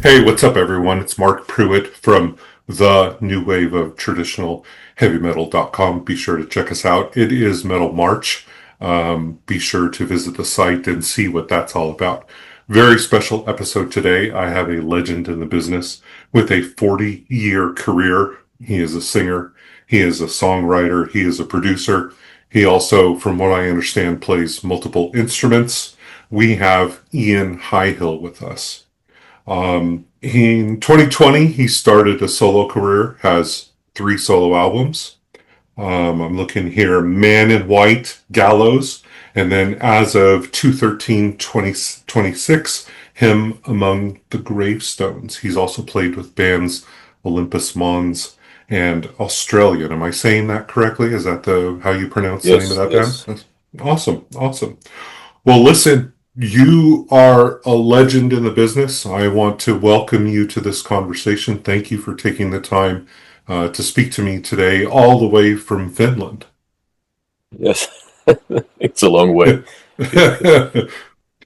Hey, what's up, everyone? It's Mark Pruett from the New Wave of Traditional Heavy Metal.com. Be sure to check us out. It is Metal March. Be sure to visit the site and see what that's all about. Very special episode today. I have a legend in the business with a 40-year career. He is a singer. He is a songwriter. He is a producer. He also, from what I understand, plays multiple instruments. We have Ian Highhill with us. In 2020, he started a solo career, has three solo albums. I'm looking here, Man in White, Gallows, and then as of 2/13/2026, Him Among the Gravestones. He's also played with bands Olympus Mons and Australian. Am I saying that correctly? Is that the how you pronounce the name of Yes, that band? yes. That's awesome, awesome. Well, listen, you are a legend in the business. I want to welcome you to this conversation. Thank you for taking the time to speak to me today, all the way from Finland. Yes. It's a long way.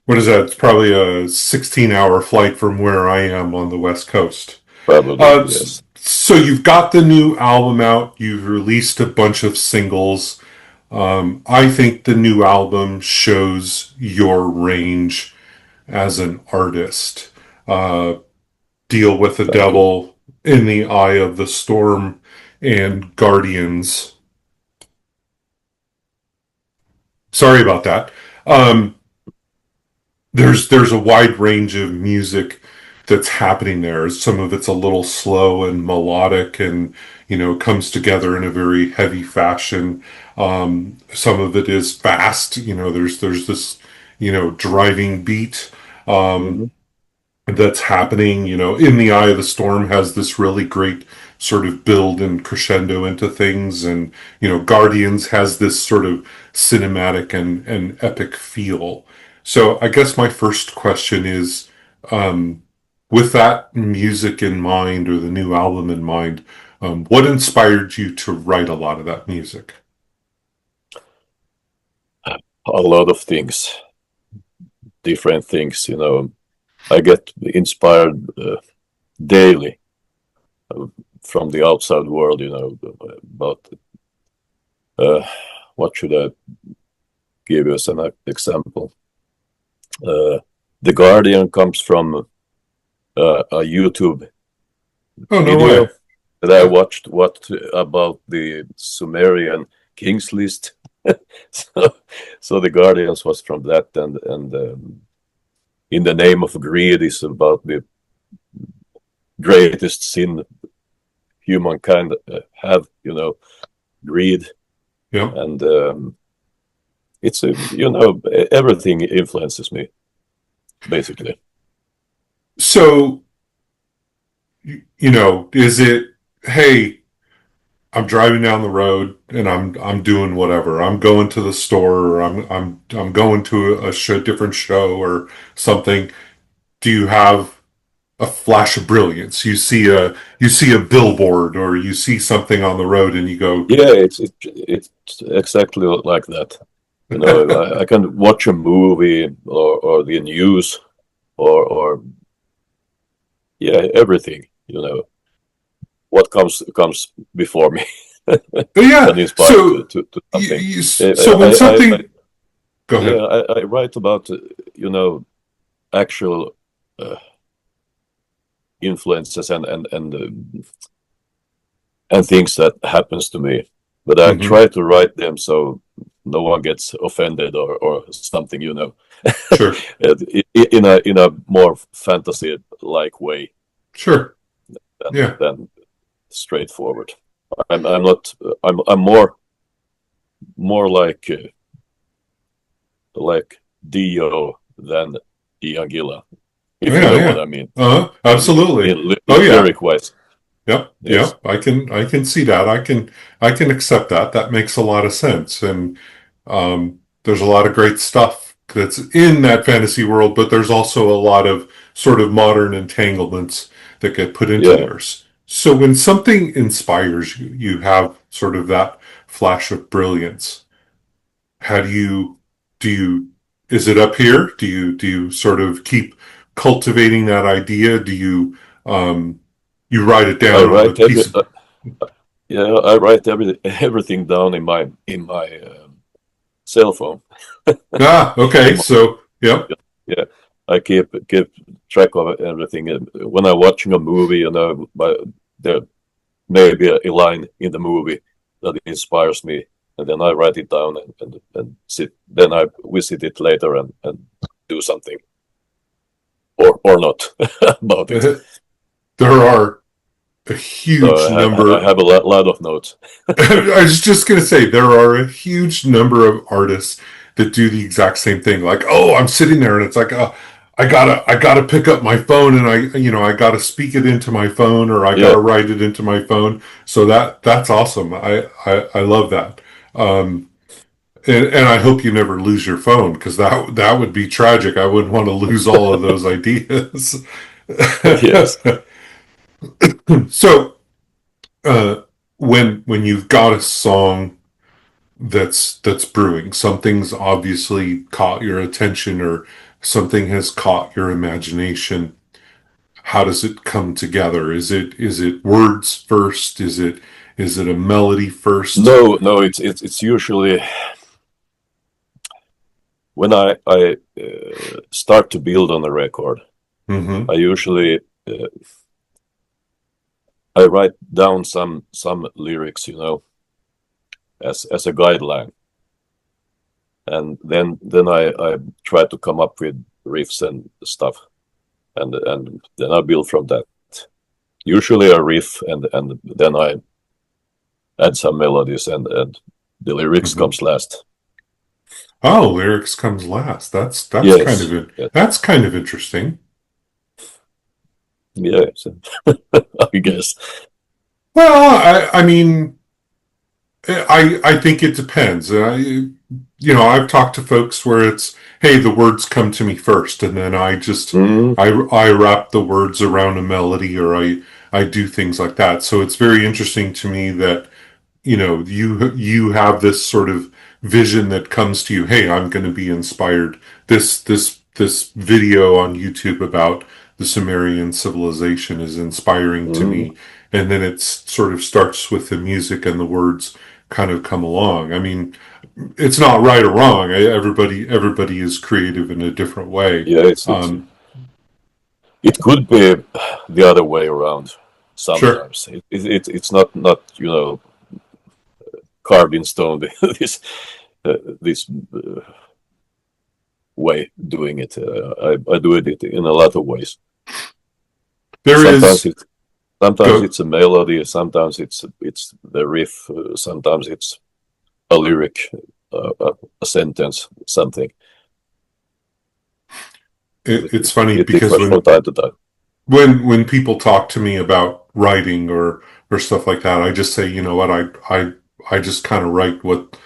What is that? It's probably a 16-hour flight from where I am on the West Coast. Probably, yes. So you've got the new album out. You've released a bunch of singles. I think the new album shows your range as an artist. Uh, Deal with the Thank you. Devil, In the Eye of the Storm, and Guardians. Sorry about that. Um, there's a wide range of music that's happening there. Some of it's a little slow and melodic, and comes together in a very heavy fashion. Some of it is fast. There's this driving beat. Um, Hmm. that's happening. In the Eye of the Storm has this really great sort of build and crescendo into things, and Guardians has this sort of cinematic and epic feel. So I guess my first question is, um, with that music in mind or the new album in mind, what inspired you to write a lot of that music? A lot of things, different things. I get inspired daily uh, from the outside world. About uh, what should I give you as an example? Uh, the Guardian comes from a YouTube Oh, no way. video that I Yeah. watched. What about the Sumerian kings list? so, so the Guardians was from that, and in the name of greed is about the greatest sin humankind have. Greed, Yeah. and it's everything influences me basically. So, is it, hey, I'm driving down the road and I'm doing whatever. I'm going to the store, or I'm going to a show, different show or something. Do you have a flash of brilliance? You see a billboard, or you see something on the road and you go, Yeah, it's exactly like that. I can watch a movie or the news or yeah, everything. What comes before me oh yeah. can inspire So to something. so when something, go Yeah, ahead. I write about actual uh, influences and things that happens to me, but I Hmm. try to write them so no one gets offended or something. Sure, In a more fantasy like way sure, than yeah. than straightforward. I'm not. I'm more like Dio than Ian Gillan, if you Yeah, know what yeah. I mean. Absolutely. Oh In yeah. lyric wise, Yep, yes. yep. I can see that. I can accept that. That makes a lot of sense. And there's a lot of great stuff that's in that fantasy world, but there's also a lot of sort of modern entanglements that get put into Yeah. yours. So when something inspires you, you have sort of that flash of brilliance. How do you is it up here? Do you sort of keep cultivating that idea? Do you write it I down on a write every piece of? yeah, I write everything down in my cell phone. Ah, okay. In my, So, yep. yeah, I keep track of everything. When I'm watching a movie, there may be a line in the movie that inspires me, and then I write it down and sit. Then I visit it later and do something or not about it. There are a So huge I number. have a lot of notes. I was just going to say there are a huge number of artists that do the exact same thing. Like, oh, I'm sitting there and it's like, I gotta pick up my phone and I gotta speak it into my phone or I Yeah, gotta write it into my phone. So that's awesome. I love that. Um, and I hope you never lose your phone because that would be tragic. I wouldn't want to lose all of those ideas. yes. So, uh, when you've got a song that's brewing. Something's obviously caught your attention or something has caught your imagination. How does it come together? Is it words first? Is it a melody first? No, it's usually when I start to build on a record. Mm-hmm. I usually I write down some lyrics, as a guideline, and then I try to come up with riffs and stuff, and then I build from that. Usually a riff, and then I add some melodies, and the lyrics Mm-hmm. comes last. Oh, lyrics comes last. That's kind Yes, of it. yes, That's kind of interesting. yes. I guess. Well, I mean, I think it depends. I've talked to folks where it's, hey, the words come to me first, and then Mm, I wrap the words around a melody, or I do things like that. So it's very interesting to me that you have this sort of vision that comes to you. Hey, I'm going to be inspired. This video on YouTube about the Sumerian civilization is inspiring to mm, me, and then it sort of starts with the music and the words kind of come along. I mean, it's not right or wrong. Everybody is creative in a different way. yeah, it could be the other way around Sure. sometimes. It's not carved in stone. This way doing it. I do it in a lot of ways. There Sometimes is it sometimes go it's a melody. Sometimes it's the riff. Sometimes it's a lyric, a sentence, something. it's funny It because differs from when time to time. when people talk to me about writing or stuff like that, I just say, you know what, I just kind of write what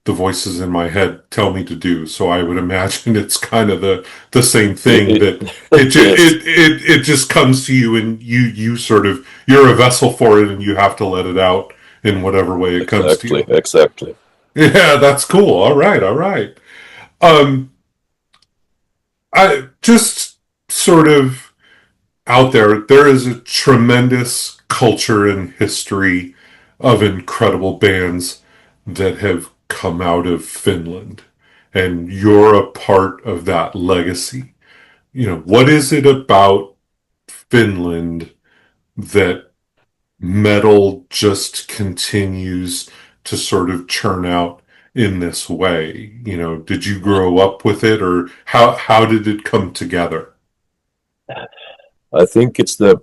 the voices in my head tell me to do. So I would imagine it's kind of the same thing that Yes, it just comes to you and you sort of you're a vessel for it and you have to let it out in whatever way it comes to you. exactly. Yeah, that's cool. All right, all right. Um, I just sort of out there is a tremendous culture and history of incredible bands that have come out of Finland. And you're a part of that legacy. What is it about Finland that metal just continues to sort of churn out in this way? Did you grow up with it or how did it come together? I think it's the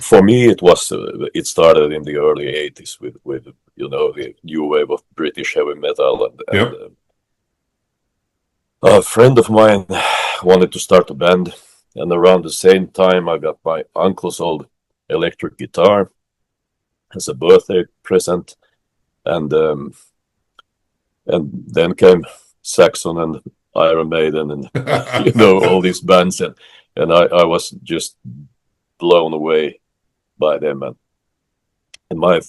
for me it started in the early 80s with the new wave of British heavy metal and Yep. a friend of mine wanted to start a band, and around the same time I got my uncle's old electric guitar as a birthday present, and then came Saxon and Iron Maiden and all these bands, and I was just blown away by them, and my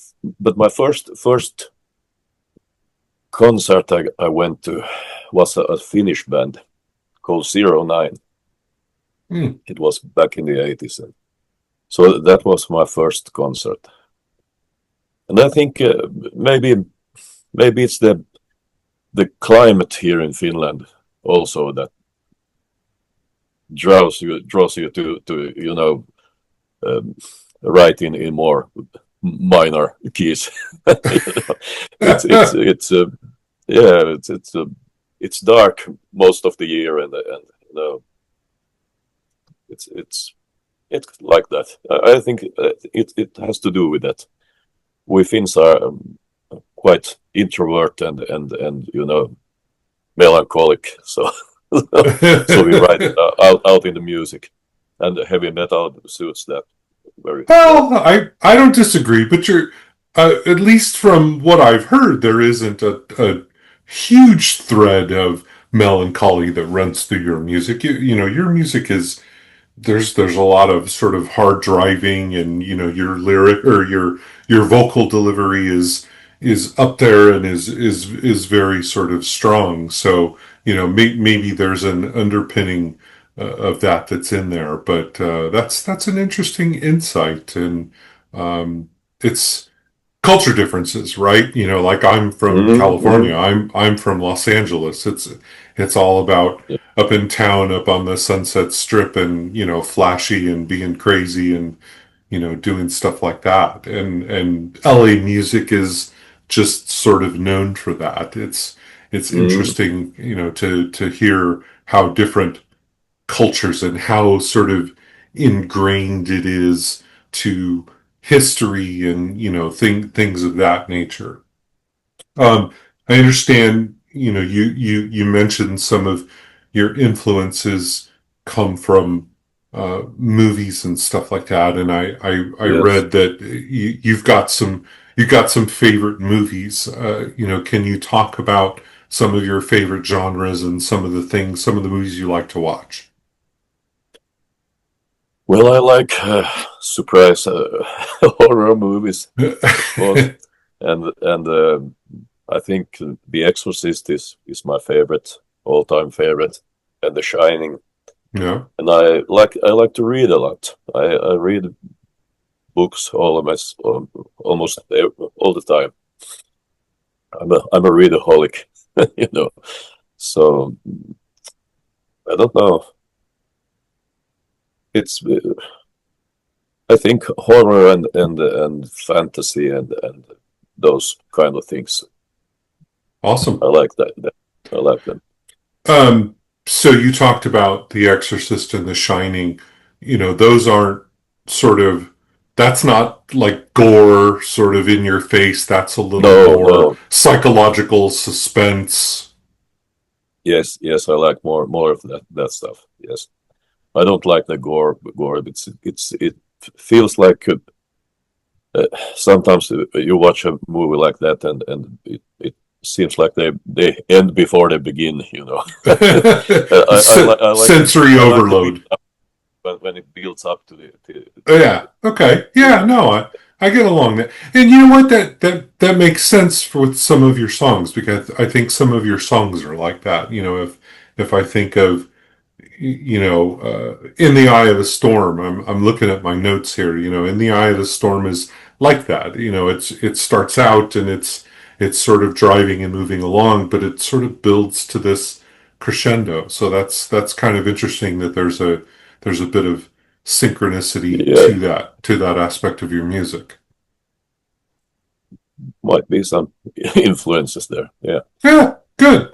first concert I went to was a Finnish band called 09. Hmm. It was back in the 80s. And so that was my first concert. And I think maybe it's the climate here in Finland also that draws you to um, write in more minor keys. You know, it's yeah, it's dark most of the year, and you know it's it's like that. I think it has to do with that. We Finns are quite introvert and melancholic, so so we write out in the music, and heavy metal suits that very well. Well, I don't disagree, but you're at least from what I've heard, there isn't a huge thread of melancholy that runs through your music. You know, your music is there's a lot of sort of hard driving, and you know your lyric or your vocal delivery is up there and is very sort of strong. So you know maybe there's an underpinning of that's in there, but that's an interesting insight, and it's culture differences, right? You know, like I'm from Mm-hmm. California, I'm from Los Angeles. It's all about Yeah. up in town, up on the Sunset Strip, and you know, flashy and being crazy and you know, doing stuff like that. And LA music is just sort of known for that. It's Mm-hmm. interesting, you know, to hear how different cultures and how sort of ingrained it is to history and you know things of that nature. Um, I understand. You know, you mentioned some of your influences come from movies and stuff like that, and I Yes. read that you've got some favorite movies. You know, can you talk about some of your favorite genres and some of the movies you like to watch? Well, I like surprise horror movies, of course, and I think The Exorcist is my favorite, all time favorite, and The Shining. Yeah. And I like to read a lot. I read books almost all the time. I'm a readaholic, you know. So I don't know. It's I think horror and fantasy and those kind of things. Awesome. I like that. I like them. Um, so you talked about The Exorcist and The Shining. You know, those aren't sort of, that's not like gore sort of in your face. That's a little No, more no. psychological suspense. Yes, yes. I like more of that stuff. Yes, I don't like the gore. Gore. It feels like sometimes you watch a movie like that and it seems like they end before they begin. You know. I like Sensory the build overload. up when it builds up Yeah. Okay. Yeah. to No, I get along that. And you know what? That makes sense for with some of your songs because I think some of your songs are like that. You know, if I think of you know, in the eye of the storm. I'm looking at my notes here. You know, in the eye of the storm is like that. You know, it starts out and it's sort of driving and moving along, but it sort of builds to this crescendo. So that's kind of interesting that there's a bit of synchronicity yeah, to that aspect of your music. might be some influences there. Yeah, Yeah, good.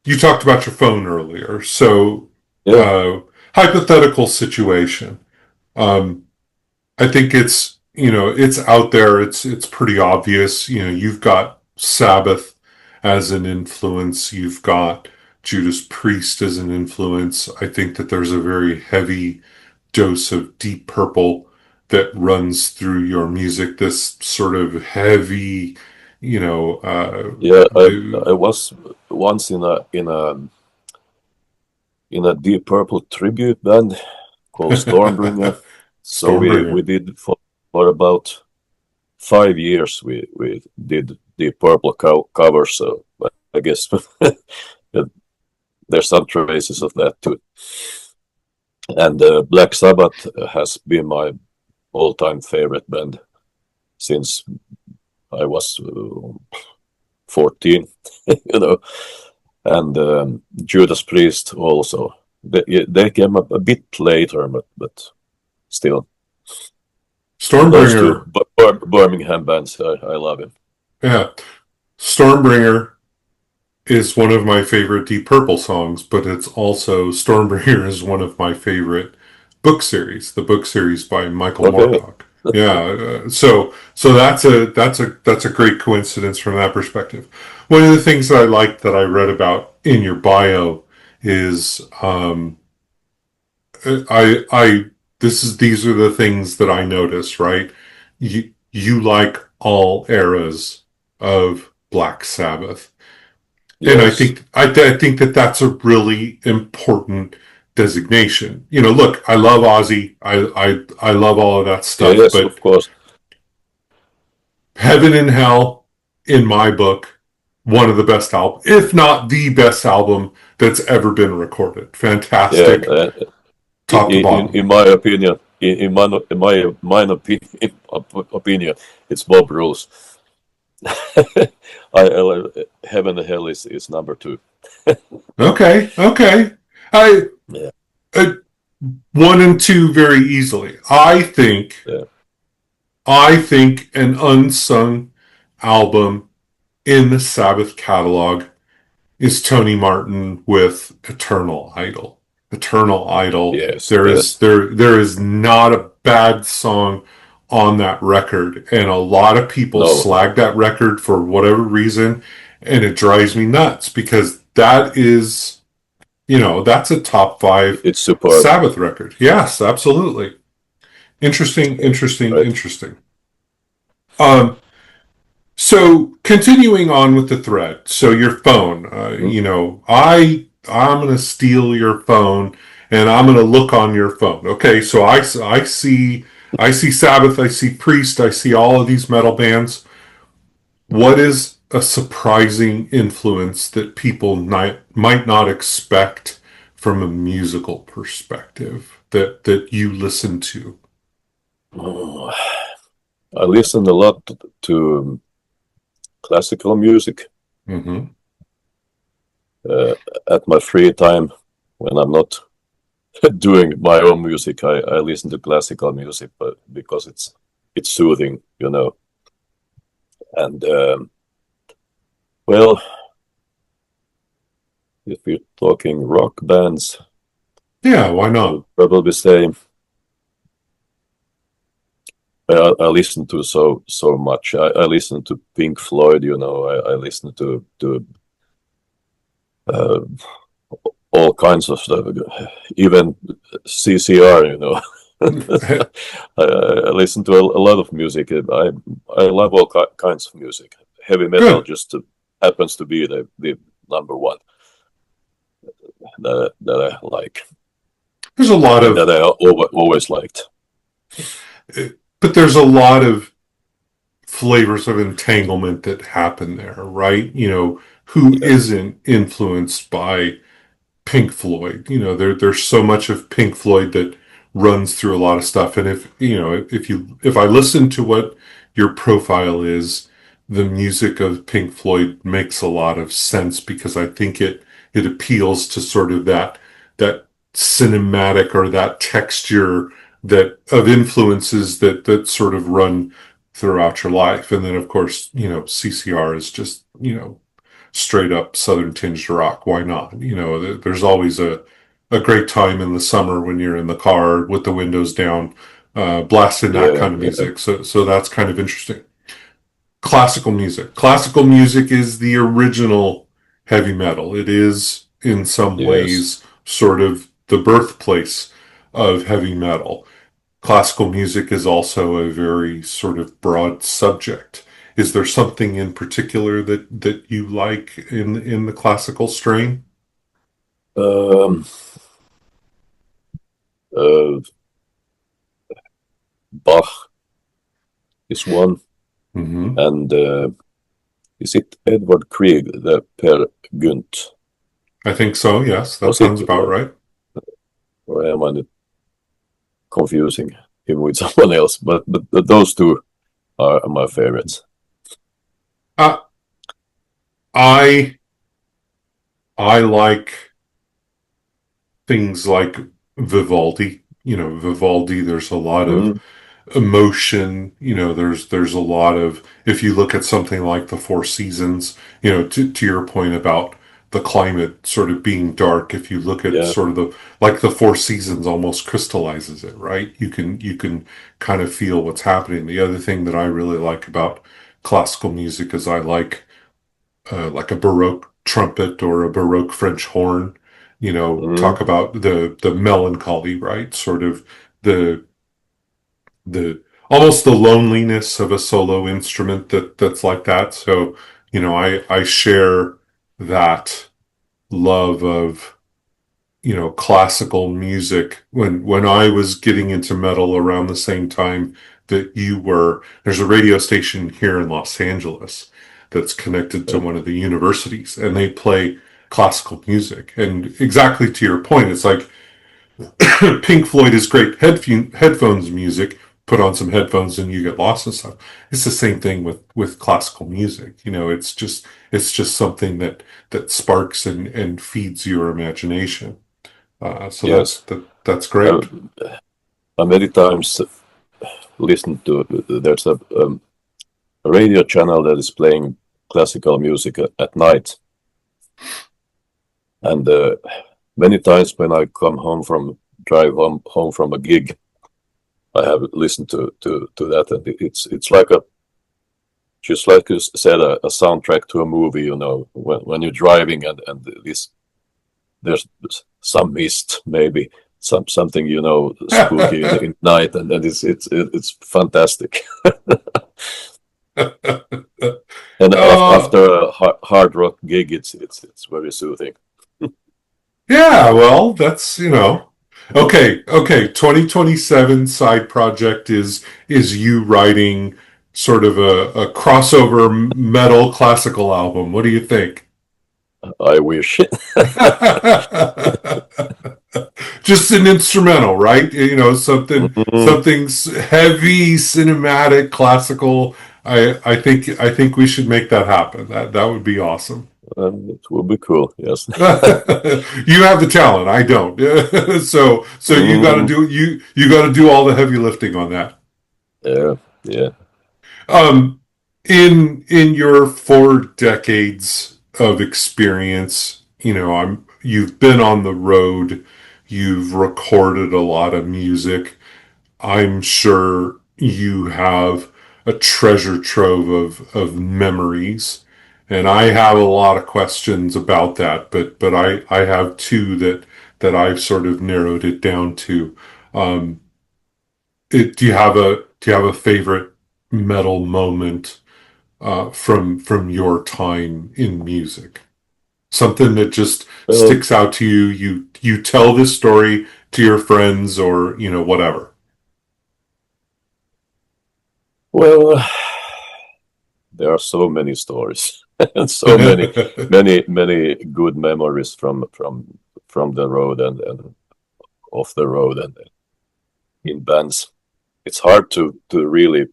You talked about your phone earlier, so yeah, uh, hypothetical situation. Um, I think it's you know it's out there. It's pretty obvious. You know you've got Sabbath as an influence. You've got Judas Priest as an influence. I think that there's a very heavy dose of Deep Purple that runs through your music. This sort of heavy, you know, yeah. the I was once in a Deep Purple tribute band called Stormbringer. So we Stormbringer. did for about 5 years. We did Deep Purple covers. So I guess there's some traces of that too. And Black Sabbath has been my all-time favorite band since I was 14, you know. And Judas Priest also. They came up a bit later, but still. Those two Stormbringer, Birmingham bands, I love it. yeah. Stormbringer is one of my favorite Deep Purple songs, but it's also Stormbringer is one of my favorite book series, the book series by Michael Okay. Moorcock. Yeah, so that's a great coincidence from that perspective. One of the things that I liked that I read about in your bio is I these are the things that I noticed, right? You like all eras of Black Sabbath. And Yes. I think that that's a really important designation. You know, look, I love Ozzy. I love all of that stuff, Yes, but of course. Heaven and Hell, in my book, one of the best album, if not the best album that's ever been recorded. Yeah. Fantastic, top to bottom. In my opinion, in my opinion, it's Bob Rose. Heaven and Hell is number two. Okay, okay. I Yeah. uh, one and two very easily. Yeah. I think an unsung album in the Sabbath catalog is Tony Martin with Eternal Idol. Eternal Idol. Yes. Yes. There is not a bad song on that record, and a lot of people No, slag that record for whatever reason, and it drives me nuts because that is, you know, that's a top five it's superb. Sabbath record. Yes, absolutely. Interesting, Yeah. interesting, Right. interesting. Um, So continuing on with the thread, so your phone, Mm. you know, I'm gonna steal your phone and I'm gonna look on your phone. Okay, so I see Sabbath, I see Priest, I see all of these metal bands. What is a surprising influence that people might not expect from a musical perspective that you listen to? Oh, I listen a lot to classical music Mm-hmm. uh, at my free time when I'm not doing my own music. I listen to classical music, but because it's soothing, you know. And well, if you're talking rock bands, Yeah, why I not? would probably say I listen to so much. I listen to Pink Floyd, you know. I listen to uh, all kinds of stuff, even CCR, you know. I listen to a lot of music. I love all kinds of music. Heavy metal Good. just happens to be the number one that I like There's a lot and of that I always liked. but there's a lot of flavors of entanglement that happen there, right? You know, who Yeah, isn't influenced by Pink Floyd? You know, there's so much of Pink Floyd that runs through a lot of stuff. And if you know, if I listen to what your profile is, the music of Pink Floyd makes a lot of sense because I think it appeals to sort of that cinematic or that texture that of influences that sort of run throughout your life. And then of course, you know, CCR is just, you know, straight up southern tinged rock. Why not? You know, there's always a great time in the summer when you're in the car with the windows down, blasting that yeah, kind of yeah. music. So that's kind of interesting. Classical music. Classical music is the original heavy metal. It is in some Yes. ways sort of the birthplace of heavy metal. Classical music is also a very sort of broad subject. Is there something in particular that you like in the classical strain? Um, uh, Bach is one, Mm-hmm. and is it Edward Grieg, the Per Gynt? I think so. Yes, that Was it? sounds about right. Or am I confusing him with someone else? But those two are my favorites. Uh, I I like things like Vivaldi. Vivaldi. There's a lot of Mm, emotion. There's a lot of, if you look at something like the Four Seasons, to your point about the climate sort of being dark, if you look at yeah, sort of the Four Seasons almost crystallizes it, right? You can kind of feel what's happening. The other thing that I really like about classical music is I like a Baroque trumpet or a Baroque French horn. mm, Talk about the melancholy, right? Sort of the the almost the loneliness of a solo instrument that's like that. So, I share that love of, classical music. When I was getting into metal around the same time that you were, there's a radio station here in Los Angeles that's connected to yeah, one of the universities, and they play classical music. And exactly to your point, it's like Pink Floyd is great headphones music. Put on some headphones and you get lost and stuff. It's the same thing with classical music. It's just something that sparks and feeds your imagination. So yes. that's Uh, great. I many times listen to there's a radio channel that is playing classical music at night, and many times when I come home from drive home from a gig, I have listened to that, and it's like a just like you said, a soundtrack to a movie. When you're driving and this there's some mist, maybe something spooky in night, and it's fantastic. And uh, after a hard rock gig, it's very soothing. yeah, well, that's. Okay. 2027 side project is you writing sort of a crossover metal classical album. What do you think? I wish. Just an instrumental, right? Something Mm, something's heavy, cinematic, classical. I think we should make that happen. That would be awesome. it will be cool. Yes. You have the talent. I don't. So you got to Mm, you got to do all the heavy lifting on that. yeah. Yeah. Um, in your 4 decades of experience, you've been on the road, you've recorded a lot of music. I'm sure you have a treasure trove of memories. And I have a lot of questions about that, but I have two that I've sort of narrowed it down to. Um, do you have a favorite metal moment from your time in music? Something that just Well, sticks out to you. You tell this story to your friends or whatever. well, there are so many stories and so many good memories from the road and off the road and in bands. It's hard to really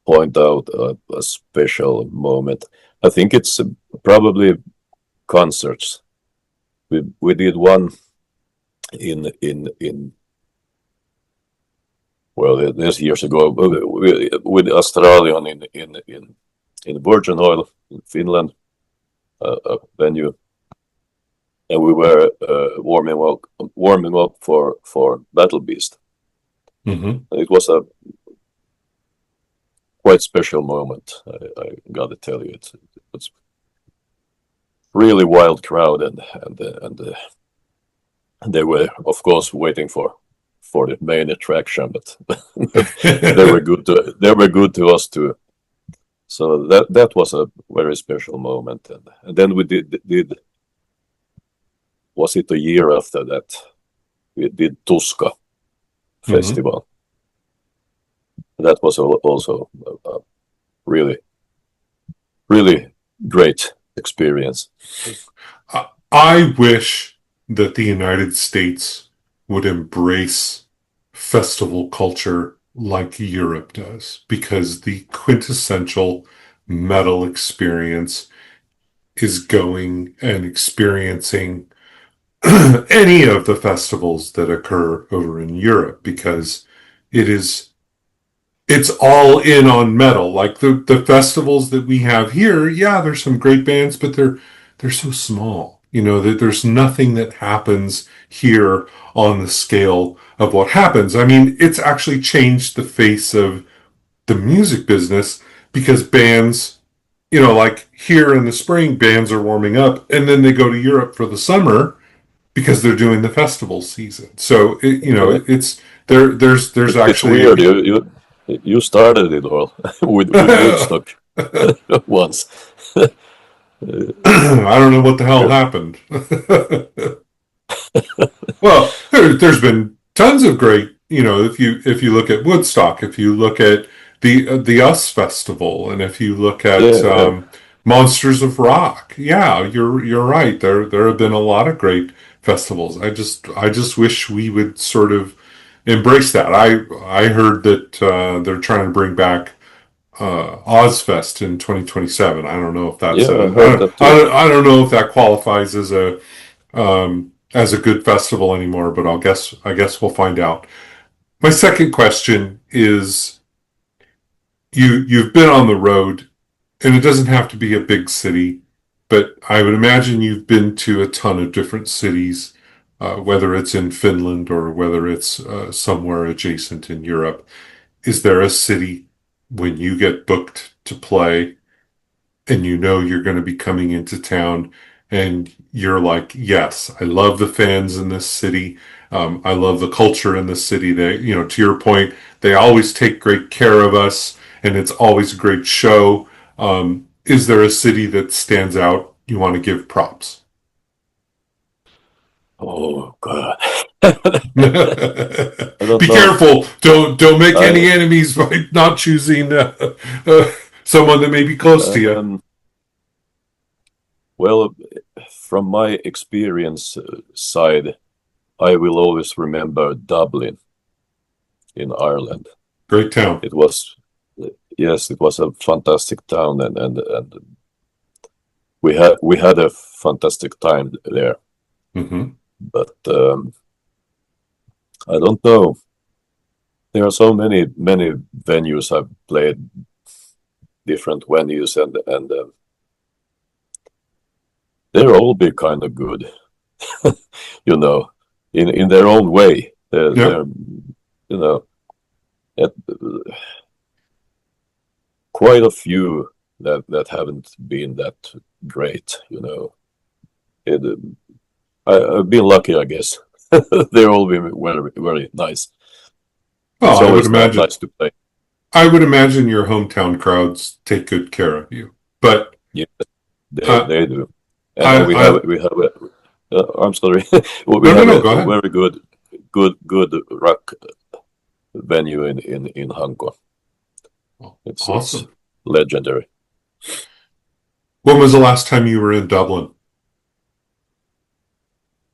point out a special moment. I think it's probably concerts. We did one in well, this years ago with Australian in Virgin Oil in Finland, a venue, and we were warming up for Battle Beast. Hmm. It was a quite special moment. I gotta tell you, it's really wild crowd, and they were of course waiting for the main attraction, but they were good to us too. So that was a very special moment, and then we did was it a year after that we did Tuska Hmm. festival. That was also a really really great experience. I wish that the United States would embrace festival culture like Europe does, because the quintessential metal experience is going and experiencing any of the festivals that occur over in Europe, because it is it's all in on metal. Like the festivals that we have here, yeah, there's some great bands, but they're so small. You know, that there's nothing that happens here on the scale of what happens. I mean, it's actually changed the face of the music business, because bands, you know, like here in the spring, bands are warming up and then they go to Europe for the summer because they're doing the festival season. So you know, Yeah. it's there's It's weird. actually You started it all with Woodstock once. I don't know what the hell Yeah, happened. Well, there's been tons of great, you know, if you look at Woodstock, if you look at the Us Festival, and if you look at yeah. Monsters of Rock, yeah, you're right. There have been a lot of great festivals. I just wish we would sort of embrace that. I heard that they're trying to bring back Ozfest in 2027. I don't know if that's Yeah, I a heard that too. I don't know if that qualifies as a good festival anymore, but I guess we'll find out. My second question is, you've been on the road, and it doesn't have to be a big city, but I would imagine you've been to a ton of different cities, whether it's in Finland or whether it's somewhere adjacent in Europe. Is there a city when you get booked to play and you know you're going to be coming into town and you're like, yes, I love the fans in this city. I love the culture in this city. They, you know, to your point, they always take great care of us and it's always a great show. Is there a city that stands out you want to give props? Oh God. I don't Be know. careful. Don't make I any enemies by not choosing someone that may be close to you. um well, from my experience side, I will always remember Dublin in Ireland. Great town. It was yes, it was a fantastic town, and we had a fantastic time there. Hmm. But I don't know. There are so many venues I've played, different venues, and they're all be kind of good, you know, in their own way. Yep. They're you know, at, quite a few that haven't been that great, you know. It, I've been lucky, I guess. They've all been very nice. Well, It's always nice to play. I would imagine your hometown crowds take good care of you. But Yeah, uh, they do, and I we have a. I'm sorry, we no, no, have no. a Go ahead. very good rock venue in Hanko. It's Awesome. legendary. When was the last time you were in Dublin?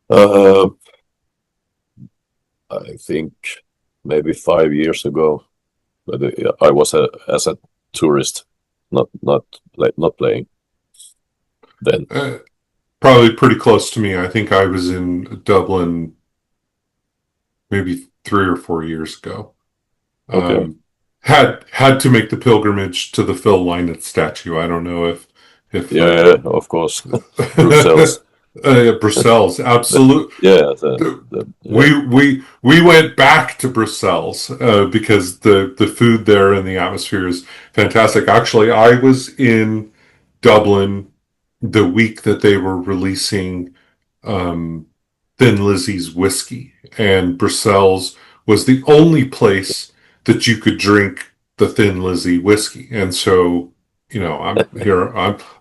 Uh, I think maybe 5 years ago, but I was as a tourist, not playing then. Probably pretty close to me. I think I was in Dublin maybe 3 or 4 years ago. Okay. Um, had to make the pilgrimage to the Phil Lynott statue. I don't know if Yeah, of course. Brussels. Brussels, absolute. Yeah, yeah. We went back to Brussels because the food there and the atmosphere is fantastic. Actually, I was in Dublin the week that they were releasing um, Thin Lizzy's whiskey, and Brussels was the only place that you could drink the Thin Lizzy whiskey. And so, you know,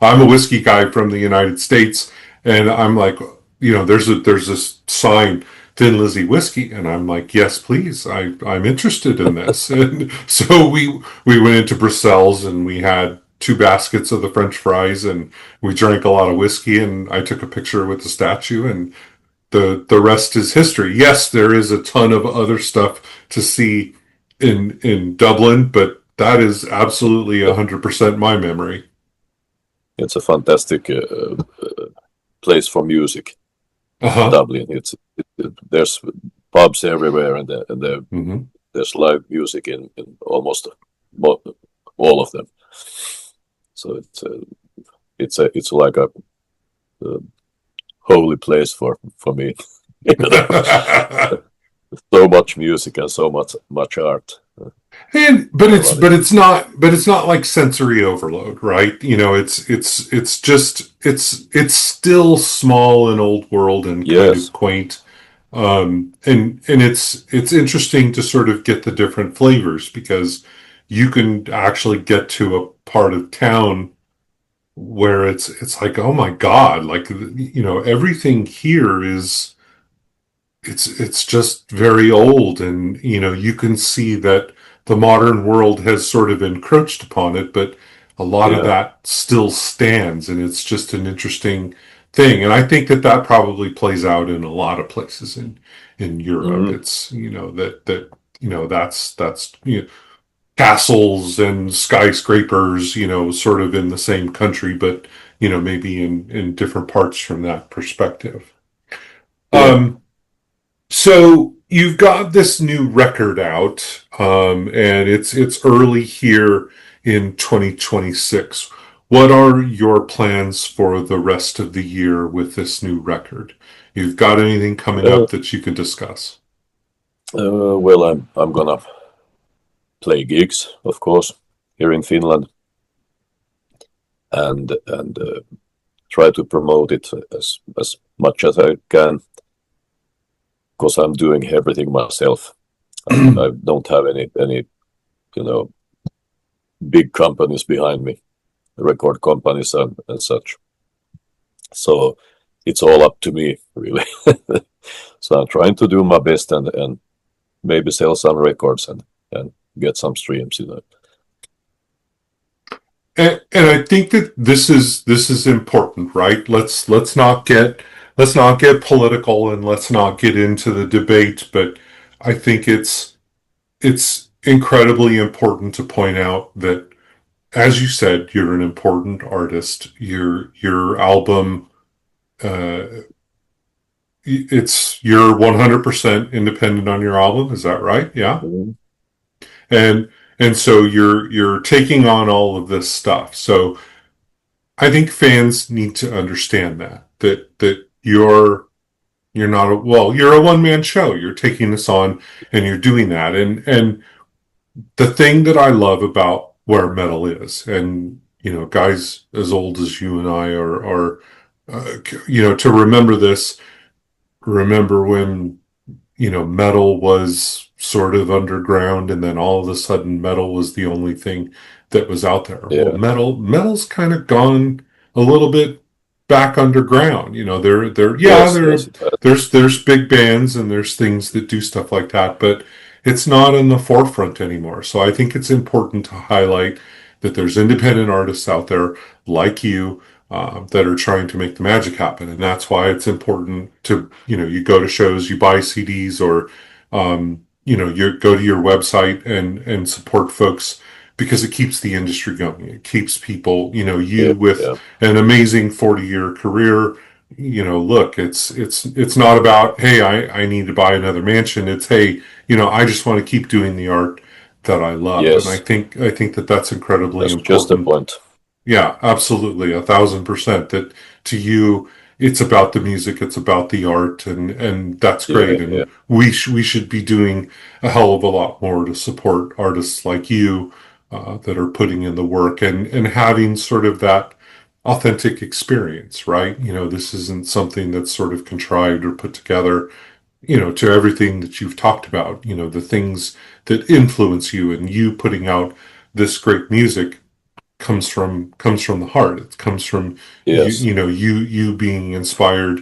I'm a whiskey guy from the United States, and I'm like, you know, there's this sign, Thin Lizzy whiskey, and I'm like, yes, please, I'm interested in this. And so we went into Brussels and we had two baskets of the French fries, and we drank a lot of whiskey, and I took a picture with the statue, and the rest is history. Yes, there is a ton of other stuff to see in Dublin, but that is absolutely Yeah, 100% my memory. it's a fantastic place for music. Uh-huh. Dublin. There's pubs everywhere, and Hmm. there's live music in almost all of them. So it's like a holy place for me. You know, so much music and so much art. And I love it. but it's not like sensory overload, right? You know, it's just it's still small and old world and kind of Yes. quaint. And it's interesting to sort of get the different flavors because you can actually get to a part of town where it's like, oh my God, like, you know, everything here is it's just very old, and you know, you can see that the modern world has sort of encroached upon it, but a lot of Yeah. that still stands, and it's just an interesting thing. And I think that that probably plays out in a lot of places in Europe. Hmm. It's, you know, that you know, that's you know, castles and skyscrapers, you know, sort of in the same country, but you know, maybe in different parts from that perspective. Yeah. um so you've got this new record out, and it's early here in 2026. What are your plans for the rest of the year with this new record? You've got anything coming Uh, up that you can discuss? well, I'm gonna play gigs, of course, here in Finland, and try to promote it as much as I can, because I'm doing everything myself. I don't have any you know big companies behind me, record companies and such. So it's all up to me, really. So I'm trying to do my best and maybe sell some records and get some streams. And I think that this is important, right? Let's not get political, and let's not get into the debate, but I think it's incredibly important to point out that, as you said, you're an important artist. Your album, uh, it's you're 100% independent on your album. Is that right? Yeah. Mhm. And and so you're taking on all of this stuff. So I think fans need to understand that you're not a, well, you're a one man show. You're taking this on and you're doing that. And the thing that I love about where metal is, and you know, guys as old as you and I are you know, to remember this, remember when, you know, metal was sort of underground, and then all of a sudden metal was the only thing that was out there. Well, Yeah. metal's kind of gone a little bit back underground. You know, yeah, Yes. Yes. It has. there's big bands and there's things that do stuff like that, but it's not in the forefront anymore. So I think it's important to highlight that there's independent artists out there like you, that are trying to make the magic happen. And that's why it's important to, you know, you go to shows, you buy CDs, or, you know, you go to your website and support folks, because it keeps the industry going. It keeps people, you know, Yeah. you with Yeah. an amazing 40-year career. You know, look, it's not about, hey, I need to buy another mansion. It's, hey, you know, I just want to keep doing the art that I love. And Yes. I think that that's incredibly That's just the important. point. Yeah, absolutely, 1,000%. That to you, it's about the music, it's about the art, and that's Yeah. great. Yeah. And we should be doing a hell of a lot more to support artists like you, that are putting in the work and having sort of that authentic experience, right? You know, this isn't something that's sort of contrived or put together. You know, to everything that you've talked about, you know, the things that influence you and you putting out this great music comes from the heart. It comes from Yes. you know, you being inspired,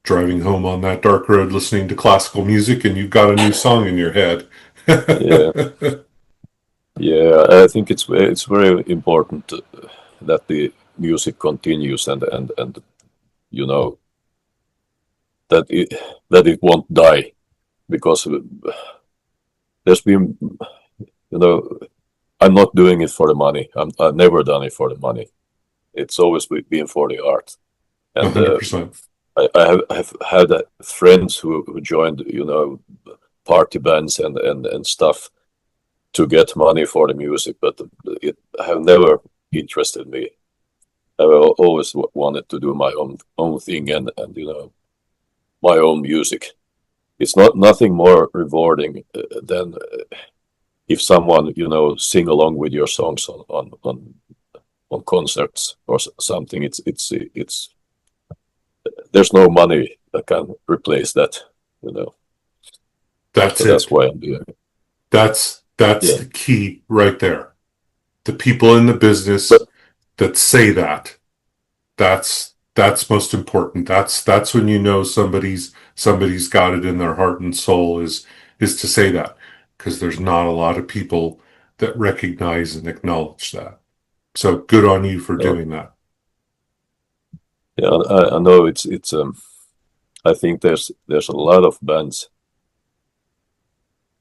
driving home on that dark road, listening to classical music, and you've got a new song in your head. Yeah. Yeah, I think it's very important that the music continues, and you know that it won't die, because there's been, you know, I'm not doing it for the money. I've never done it for the money. It's always been for the art. And 100%. I have had friends who joined, party bands and stuff to get money for the music, but it have never interested me. I've always wanted to do my own thing, and my own music. It's nothing more rewarding than if someone sing along with your songs on concerts or something. It's there's no money that can replace that. That's So that's it. why I'm doing it. That's Yeah, the key right there. The people in the but business that say that, that's most important. That's when you know somebody's got it in their heart and soul, is to say that, because there's not a lot of people that recognize and acknowledge that. So good on you for no, doing that. yeah, I know it's. I think there's a lot of bands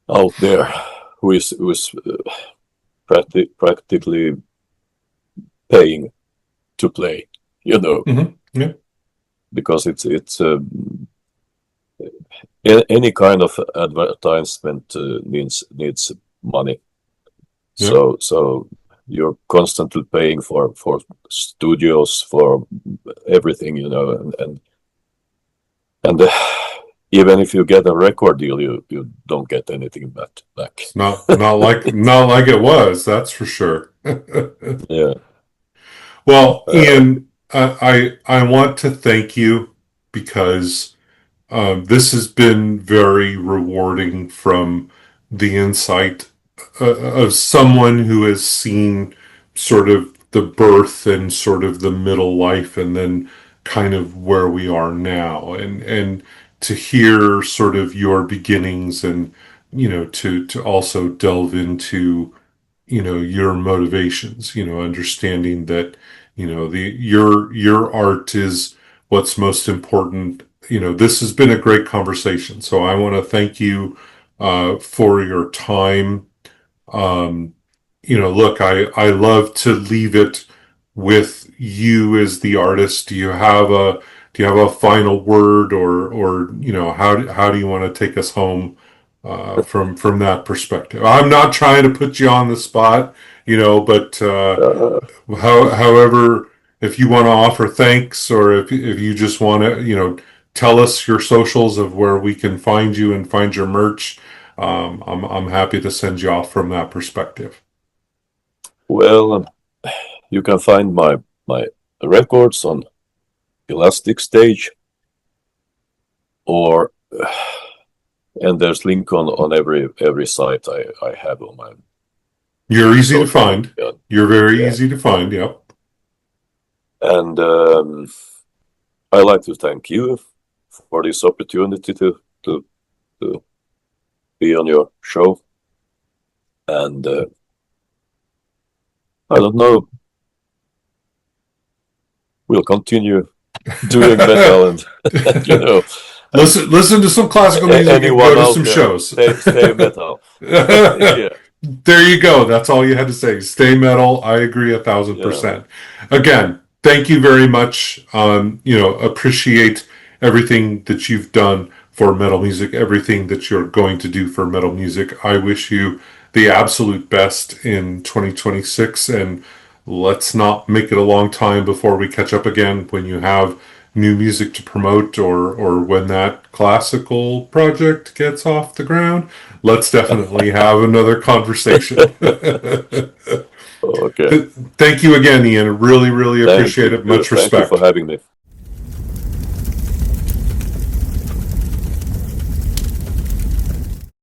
out there who is practically paying to play, Yeah. because it's any kind of advertisement needs money. Yeah. So you're constantly paying for studios, for everything, and even if you get a record deal, you don't get anything back. It's not like it was, that's for sure. Yeah. Well, Uh, Ian, I want to thank you because this has been very rewarding from the insight of someone who has seen sort of the birth and sort of the middle life and then kind of where we are now, and to hear sort of your beginnings, and to also delve into your motivations, understanding that your art is what's most important. This has been a great conversation, so I want to thank you for your time. um Look, I love to leave it with you as the artist. Do you have a final word, or how do you want to take us home from that perspective? I'm not trying to put you on the spot, but uh, however, if you want to offer thanks, or if you just want to, tell us your socials of where we can find you and find your merch, I'm happy to send you off from that perspective. well, you can find my records on Elastic Stage, or and there's link on every site I have on my You're easy to social find. media. You're very Yeah, easy to find. Yep. and I like to thank you for this opportunity to be on your show, and I don't know, we'll continue doing metal, and you know and Listen to some classical music and go anyone to out some there, shows. stay metal. Yeah, There you go. That's all you had to say. Stay metal. I agree a thousand yeah. percent. Again, thank you very much. Appreciate everything that you've done for metal music, everything that you're going to do for metal music. I wish you the absolute best in 2026, and let's not make it a long time before we catch up again when you have new music to promote, or when that classical project gets off the ground. Let's definitely have another conversation. Okay. Thank you again, Ian. Really, really Thank appreciate you. it. Much Thank you for respect. having me.